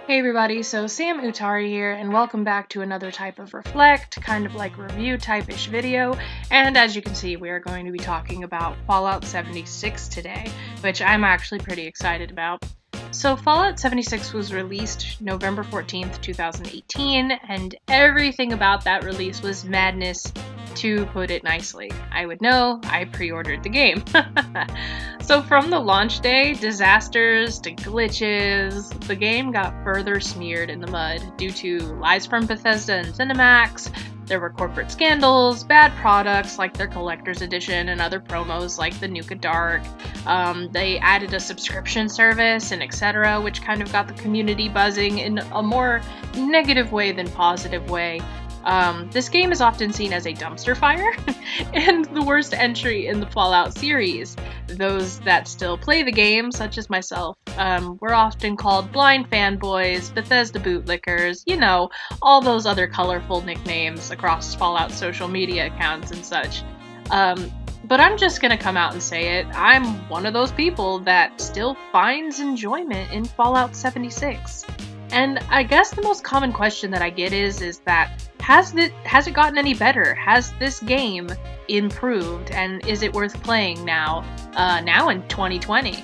Hey everybody, so Sam Utari here, and welcome back to another type of reflect, kind of like review type-ish video, and as you can see, we are going to be talking about Fallout 76 today, which I'm actually pretty excited about. So Fallout 76 was released November 14th, 2018, and everything about that release was madness, to put it nicely. I would know, I pre-ordered the game. So from the launch day, disasters to glitches, the game got further smeared in the mud due to lies from Bethesda and ZeniMax. There were corporate scandals, bad products like their collector's edition and other promos like the Nuka Dark. They added a subscription service and etc., which kind of got the community buzzing in a more negative way than positive way. This game is often seen as a dumpster fire and the worst entry in the Fallout series. Those that still play the game, such as myself, were often called blind fanboys, Bethesda bootlickers, all those other colorful nicknames across Fallout social media accounts and such. But I'm just gonna come out and say it, I'm one of those people that still finds enjoyment in Fallout 76. And I guess the most common question that I get is that has it gotten any better? Has this game improved, and is it worth playing now in 2020?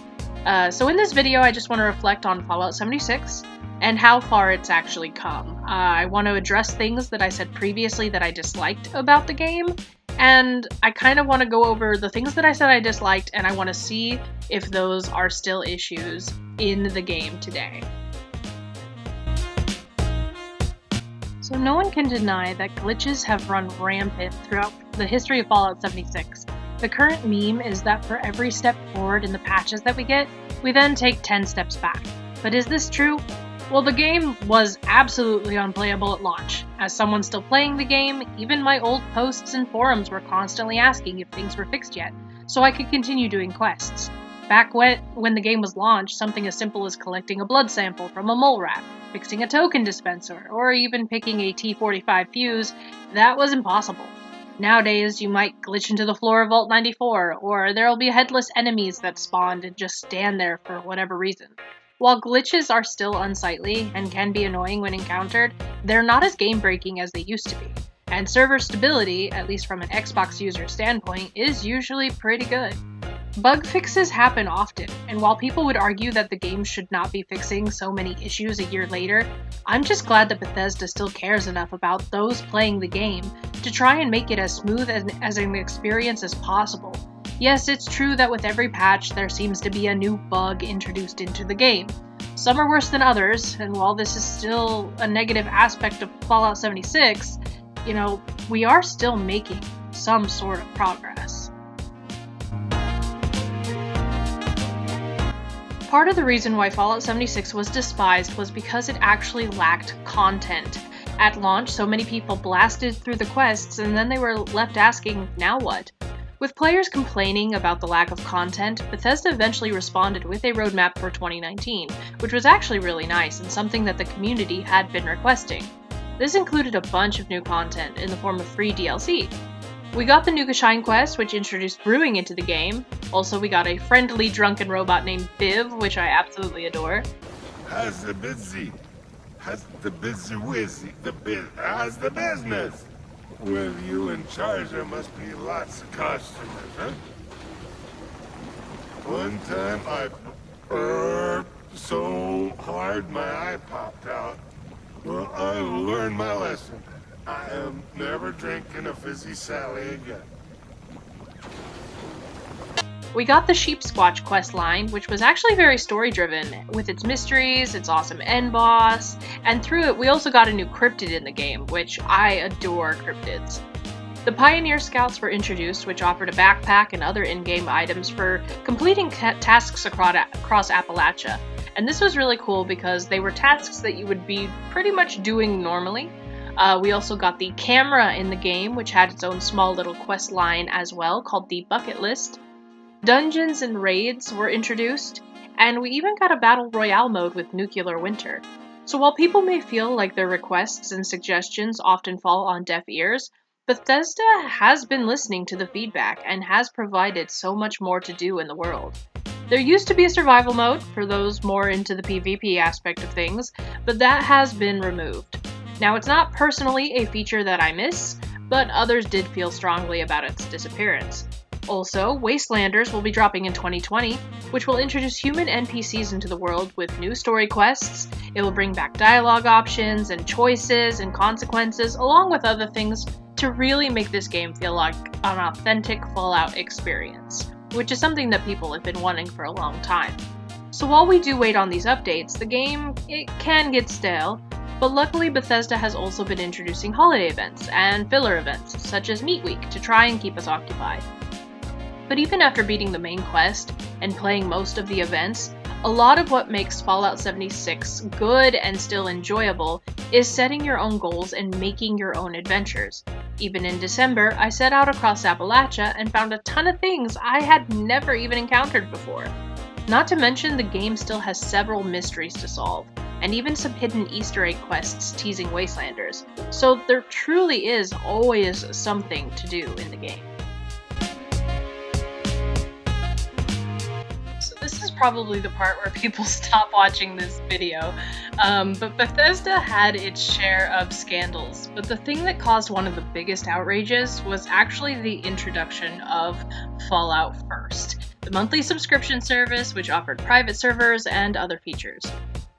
So in this video, I just want to reflect on Fallout 76 and how far it's actually come. I want to address things that I said previously that I disliked about the game, and I kind of want to go over the things that I said I disliked, and I want to see if those are still issues in the game today. So no one can deny that glitches have run rampant throughout the history of Fallout 76. The current meme is that for every step forward in the patches that we get, we then take 10 steps back. But is this true? Well, the game was absolutely unplayable at launch. As someone still playing the game, even my old posts and forums were constantly asking if things were fixed yet, so I could continue doing quests. Back when the game was launched, something as simple as collecting a blood sample from a mole rat, fixing a token dispenser, or even picking a T-45 fuse, that was impossible. Nowadays, you might glitch into the floor of Vault 94, or there'll be headless enemies that spawn and just stand there for whatever reason. While glitches are still unsightly and can be annoying when encountered, they're not as game-breaking as they used to be. And server stability, at least from an Xbox user standpoint, is usually pretty good. Bug fixes happen often, and while people would argue that the game should not be fixing so many issues a year later, I'm just glad that Bethesda still cares enough about those playing the game to try and make it as smooth as an experience as possible. Yes, it's true that with every patch there seems to be a new bug introduced into the game. Some are worse than others, and while this is still a negative aspect of Fallout 76, we are still making some sort of progress. Part of the reason why Fallout 76 was despised was because it actually lacked content. At launch, so many people blasted through the quests and then they were left asking, now what? With players complaining about the lack of content, Bethesda eventually responded with a roadmap for 2019, which was actually really nice and something that the community had been requesting. This included a bunch of new content in the form of free DLC. We got the Nuka Shine quest, which introduced brewing into the game. Also, we got a friendly drunken robot named Biv, which I absolutely adore. How's the busy? How's the busy wizzy? How's the business? With you in charge, there must be lots of customers, huh? One time I burped so hard my eye popped out. Well, I learned my lesson. I am never drinking a fizzy Sally again. We got the Sheep Squatch quest line, which was actually very story-driven, with its mysteries, its awesome end boss, and through it we also got a new cryptid in the game, which I adore cryptids. The Pioneer Scouts were introduced, which offered a backpack and other in-game items for completing tasks across Appalachia. And this was really cool because they were tasks that you would be pretty much doing normally. We also got the camera in the game, which had its own small little quest line as well, called the Bucket List. Dungeons and raids were introduced, and we even got a Battle Royale mode with Nuclear Winter. So while people may feel like their requests and suggestions often fall on deaf ears, Bethesda has been listening to the feedback and has provided so much more to do in the world. There used to be a survival mode for those more into the PvP aspect of things, but that has been removed. Now, it's not personally a feature that I miss, but others did feel strongly about its disappearance. Also, Wastelanders will be dropping in 2020, which will introduce human NPCs into the world with new story quests. It will bring back dialogue options and choices and consequences, along with other things, to really make this game feel like an authentic Fallout experience, which is something that people have been wanting for a long time. So while we do wait on these updates, the game, it can get stale, but luckily Bethesda has also been introducing holiday events and filler events, such as Meat Week, to try and keep us occupied. But even after beating the main quest and playing most of the events, a lot of what makes Fallout 76 good and still enjoyable is setting your own goals and making your own adventures. Even in December, I set out across Appalachia and found a ton of things I had never even encountered before. Not to mention, the game still has several mysteries to solve, and even some hidden Easter egg quests teasing Wastelanders, so there truly is always something to do in the game. This is probably the part where people stop watching this video, but Bethesda had its share of scandals, but the thing that caused one of the biggest outrages was actually the introduction of Fallout First, the monthly subscription service which offered private servers and other features.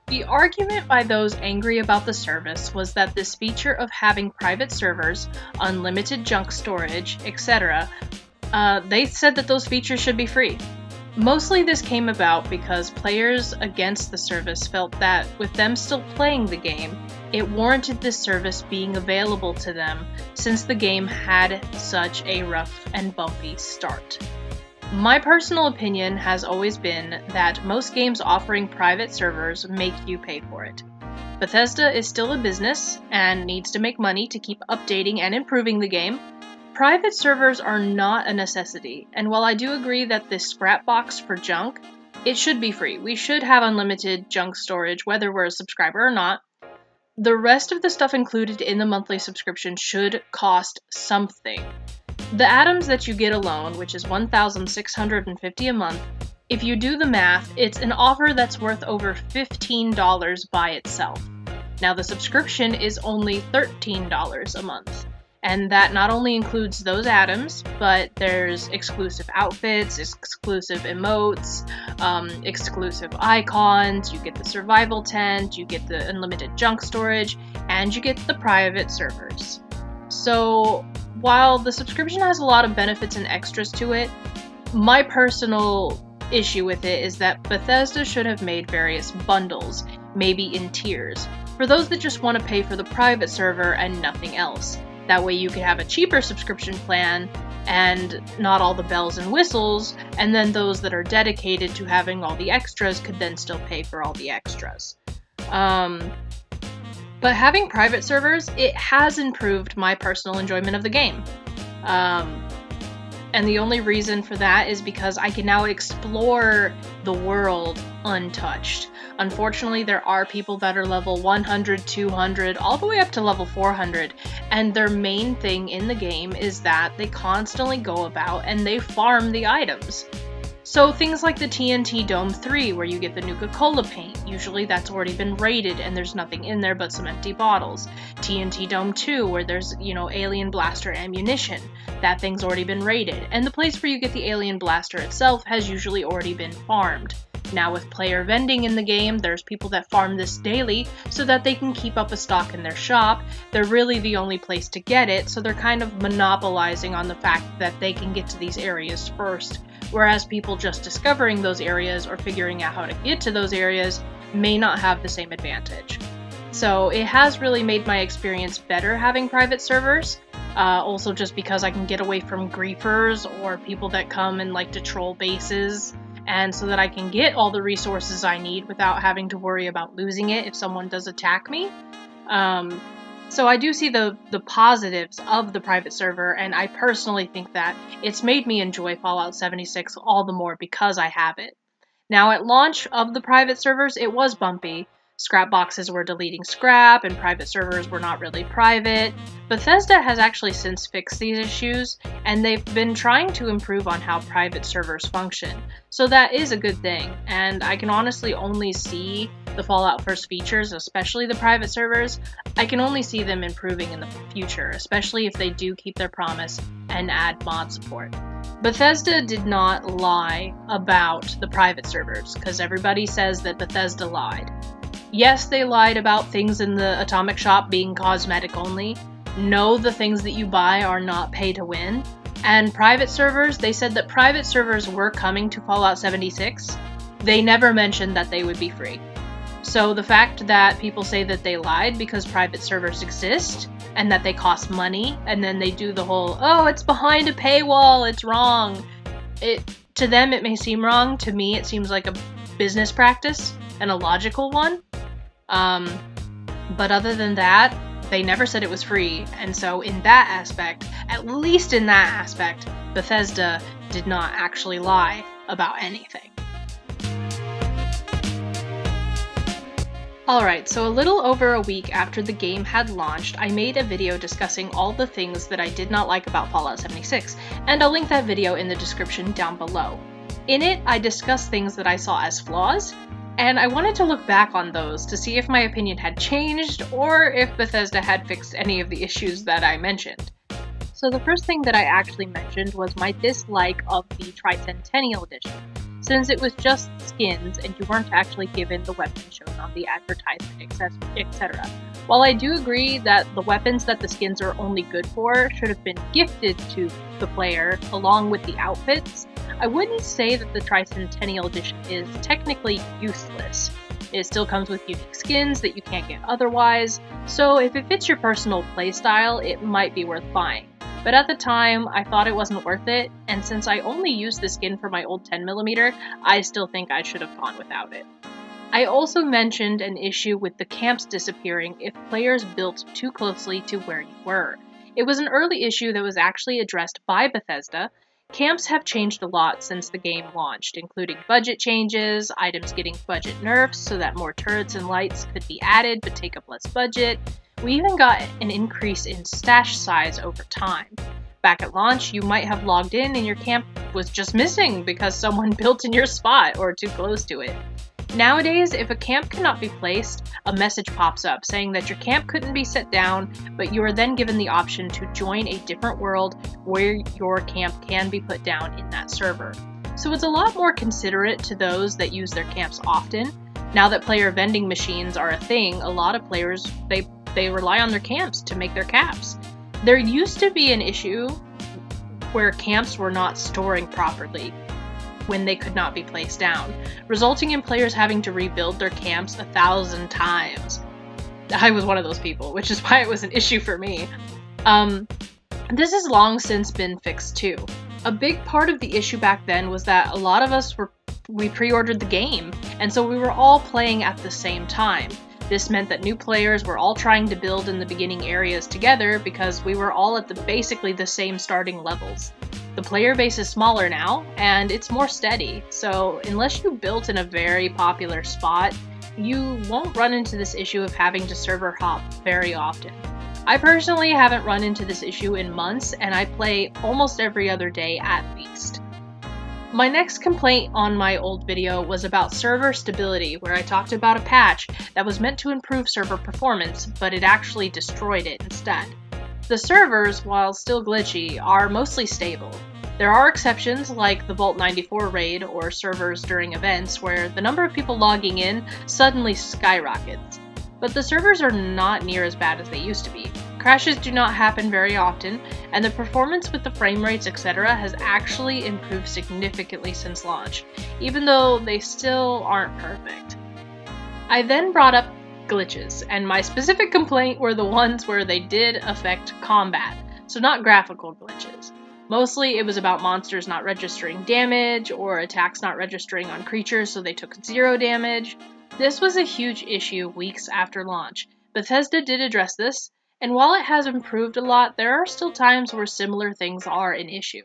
The argument by those angry about the service was that this feature of having private servers, unlimited junk storage, etc., they said that those features should be free. Mostly this came about because players against the service felt that, with them still playing the game, it warranted this service being available to them since the game had such a rough and bumpy start. My personal opinion has always been that most games offering private servers make you pay for it. Bethesda is still a business and needs to make money to keep updating and improving the game. Private servers are not a necessity, and while I do agree that this scrap box for junk, it should be free. We should have unlimited junk storage whether we're a subscriber or not. The rest of the stuff included in the monthly subscription should cost something. The atoms that you get alone, which is 1,650 a month, if you do the math, it's an offer that's worth over $15 by itself. Now the subscription is only $13 a month. And that not only includes those atoms, but there's exclusive outfits, exclusive emotes, exclusive icons, you get the survival tent, you get the unlimited junk storage, and you get the private servers. So while the subscription has a lot of benefits and extras to it, my personal issue with it is that Bethesda should have made various bundles, maybe in tiers, for those that just want to pay for the private server and nothing else. That way you could have a cheaper subscription plan and not all the bells and whistles, and then those that are dedicated to having all the extras could then still pay for all the extras. But having private servers, it has improved my personal enjoyment of the game. And the only reason for that is because I can now explore the world untouched. Unfortunately, there are people that are level 100, 200, all the way up to level 400, and their main thing in the game is that they constantly go about and they farm the items. So things like the TNT Dome 3, where you get the Nuka-Cola paint, usually that's already been raided and there's nothing in there but some empty bottles. TNT Dome 2, where there's, alien blaster ammunition, that thing's already been raided. And the place where you get the alien blaster itself has usually already been farmed. Now with player vending in the game, there's people that farm this daily so that they can keep up a stock in their shop. They're really the only place to get it, so they're kind of monopolizing on the fact that they can get to these areas first. Whereas people just discovering those areas or figuring out how to get to those areas may not have the same advantage. So it has really made my experience better having private servers. Also just because I can get away from griefers or people that come and like to troll bases, and so that I can get all the resources I need without having to worry about losing it if someone does attack me. So I do see the positives of the private server, and I personally think that it's made me enjoy Fallout 76 all the more because I have it. Now, at launch of the private servers, it was bumpy, scrap boxes were deleting scrap, and private servers were not really private. Bethesda has actually since fixed these issues, and they've been trying to improve on how private servers function. So that is a good thing, and I can honestly only see the Fallout First features, especially the private servers, I can only see them improving in the future, especially if they do keep their promise and add mod support. Bethesda did not lie about the private servers, because everybody says that Bethesda lied. Yes, they lied about things in the Atomic Shop being cosmetic only. No, the things that you buy are not pay to win. And private servers, they said that private servers were coming to Fallout 76. They never mentioned that they would be free. So the fact that people say that they lied because private servers exist and that they cost money, and then they do the whole, oh, it's behind a paywall, it's wrong. To them, it may seem wrong. To me, it seems like a business practice and a logical one. But other than that, they never said it was free. And so in that aspect, at least in that aspect, Bethesda did not actually lie about anything. Alright, so a little over a week after the game had launched, I made a video discussing all the things that I did not like about Fallout 76, and I'll link that video in the description down below. In it, I discussed things that I saw as flaws, and I wanted to look back on those to see if my opinion had changed, or if Bethesda had fixed any of the issues that I mentioned. So the first thing that I actually mentioned was my dislike of the Tricentennial Edition, since it was just skins and you weren't actually given the weapons shown on the advertisement, etc. While I do agree that the weapons that the skins are only good for should have been gifted to the player along with the outfits, I wouldn't say that the Tricentennial Edition is technically useless. It still comes with unique skins that you can't get otherwise, so if it fits your personal playstyle, it might be worth buying. But at the time, I thought it wasn't worth it, and since I only used the skin for my old 10mm, I still think I should have gone without it. I also mentioned an issue with the camps disappearing if players built too closely to where you were. It was an early issue that was actually addressed by Bethesda. Camps have changed a lot since the game launched, including budget changes, items getting budget nerfs so that more turrets and lights could be added but take up less budget. We even got an increase in stash size over time. Back at launch, you might have logged in and your camp was just missing because someone built in your spot or too close to it. Nowadays, if a camp cannot be placed, a message pops up saying that your camp couldn't be set down, but you are then given the option to join a different world where your camp can be put down in that server. So it's a lot more considerate to those that use their camps often. Now that player vending machines are a thing, a lot of players, they rely on their camps to make their caps. There used to be an issue where camps were not storing properly when they could not be placed down, resulting in players having to rebuild their camps 1,000 times. I was one of those people, which is why it was an issue for me. This has long since been fixed too. A big part of the issue back then was that a lot of us we pre-ordered the game, and so we were all playing at the same time. This meant that new players were all trying to build in the beginning areas together because we were all at basically the same starting levels. The player base is smaller now, and it's more steady, so unless you built in a very popular spot, you won't run into this issue of having to server hop very often. I personally haven't run into this issue in months, and I play almost every other day at least. My next complaint on my old video was about server stability, where I talked about a patch that was meant to improve server performance, but it actually destroyed it instead. The servers, while still glitchy, are mostly stable. There are exceptions like the Vault 94 raid or servers during events where the number of people logging in suddenly skyrockets. But the servers are not near as bad as they used to be. Crashes do not happen very often, and the performance with the frame rates, etc. has actually improved significantly since launch, even though they still aren't perfect. I then brought up glitches, and my specific complaint were the ones where they did affect combat, so not graphical glitches. Mostly it was about monsters not registering damage, or attacks not registering on creatures so they took 0 damage. This was a huge issue weeks after launch. Bethesda did address this, and while it has improved a lot, there are still times where similar things are an issue.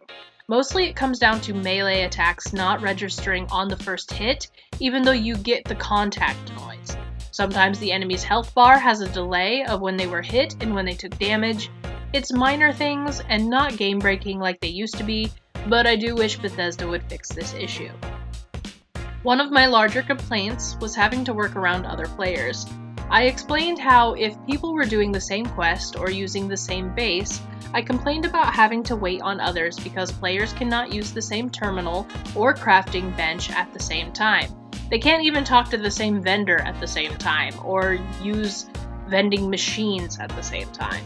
Mostly it comes down to melee attacks not registering on the first hit, even though you get the contact noise. Sometimes the enemy's health bar has a delay of when they were hit and when they took damage. It's minor things and not game-breaking like they used to be, but I do wish Bethesda would fix this issue. One of my larger complaints was having to work around other players. I explained how if people were doing the same quest or using the same base, I complained about having to wait on others because players cannot use the same terminal or crafting bench at the same time. They can't even talk to the same vendor at the same time or use vending machines at the same time.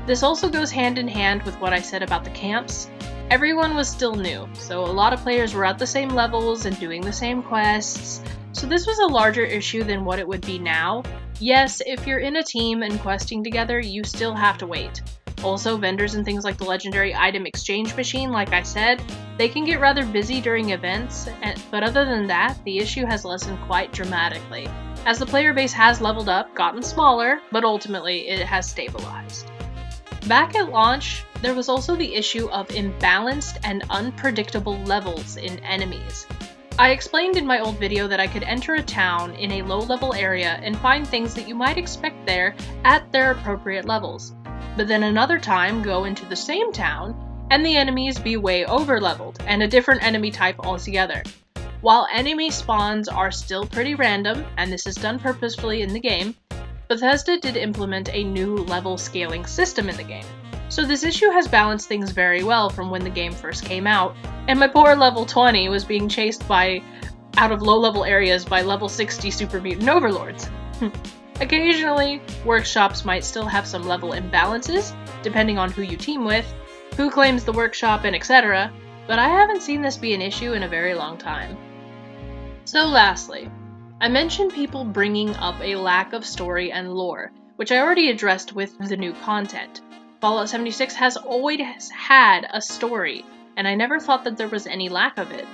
This also goes hand in hand with what I said about the camps. Everyone was still new, so a lot of players were at the same levels and doing the same quests, so this was a larger issue than what it would be now. Yes, if you're in a team and questing together, you still have to wait. Also, vendors and things like the legendary item exchange machine, like I said, they can get rather busy during events, but other than that, the issue has lessened quite dramatically, as the player base has leveled up, gotten smaller, but ultimately it has stabilized. Back at launch, there was also the issue of imbalanced and unpredictable levels in enemies. I explained in my old video that I could enter a town in a low-level area and find things that you might expect there at their appropriate levels, but then another time go into the same town and the enemies be way over-leveled and a different enemy type altogether. While enemy spawns are still pretty random, and this is done purposefully in the game, Bethesda did implement a new level scaling system in the game. So this issue has balanced things very well from when the game first came out, and my poor level 20 was being chased out of low-level areas by level 60 super mutant overlords. Occasionally, workshops might still have some level imbalances, depending on who you team with, who claims the workshop, and etc., but I haven't seen this be an issue in a very long time. So lastly, I mentioned people bringing up a lack of story and lore, which I already addressed with the new content. Fallout 76 has always had a story, and I never thought that there was any lack of it.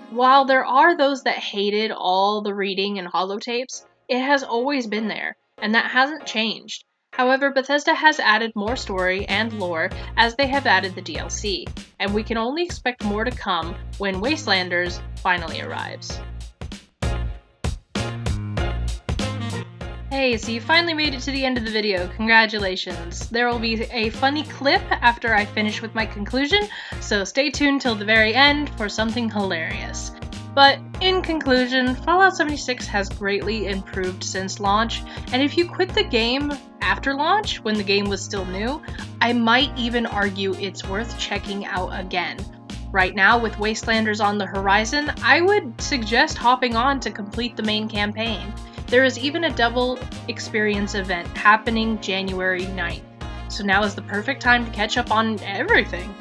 While there are those that hated all the reading and holotapes, it has always been there, and that hasn't changed. However, Bethesda has added more story and lore as they have added the DLC, and we can only expect more to come when Wastelanders finally arrives. Hey, so you finally made it to the end of the video, congratulations. There will be a funny clip after I finish with my conclusion, so stay tuned till the very end for something hilarious. But in conclusion, Fallout 76 has greatly improved since launch, and if you quit the game after launch, when the game was still new, I might even argue it's worth checking out again. Right now, with Wastelanders on the horizon, I would suggest hopping on to complete the main campaign. There is even a double experience event happening January 9th, so now is the perfect time to catch up on everything.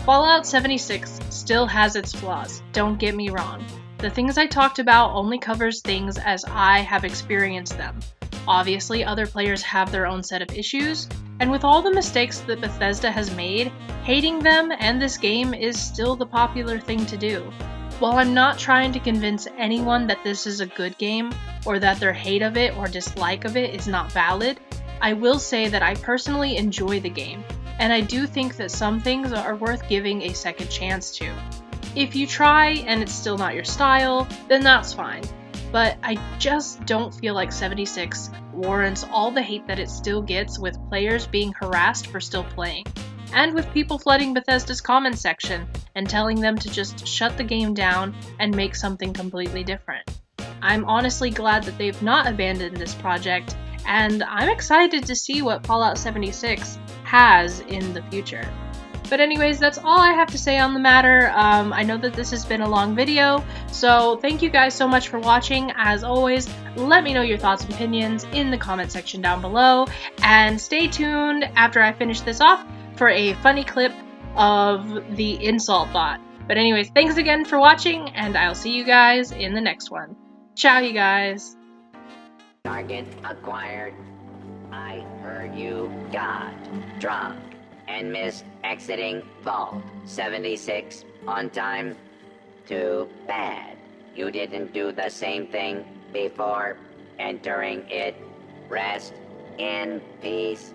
Fallout 76 still has its flaws, don't get me wrong. The things I talked about only covers things as I have experienced them. Obviously, other players have their own set of issues, and with all the mistakes that Bethesda has made, hating them and this game is still the popular thing to do. While I'm not trying to convince anyone that this is a good game, or that their hate of it or dislike of it is not valid, I will say that I personally enjoy the game, and I do think that some things are worth giving a second chance to. If you try and it's still not your style, then that's fine, but I just don't feel like 76 warrants all the hate that it still gets with players being harassed for still playing, and with people flooding Bethesda's comment section and telling them to just shut the game down and make something completely different. I'm honestly glad that they've not abandoned this project, and I'm excited to see what Fallout 76 has in the future. But anyways, that's all I have to say on the matter. I know that this has been a long video, so thank you guys so much for watching. As always, let me know your thoughts and opinions in the comment section down below, and stay tuned after I finish this off for a funny clip of the insult bot. But anyways, thanks again for watching, and I'll see you guys in the next one. Ciao, you guys. Target acquired. I heard you got drunk and missed exiting Vault 76 on time. Too bad you didn't do the same thing before entering it. Rest in peace.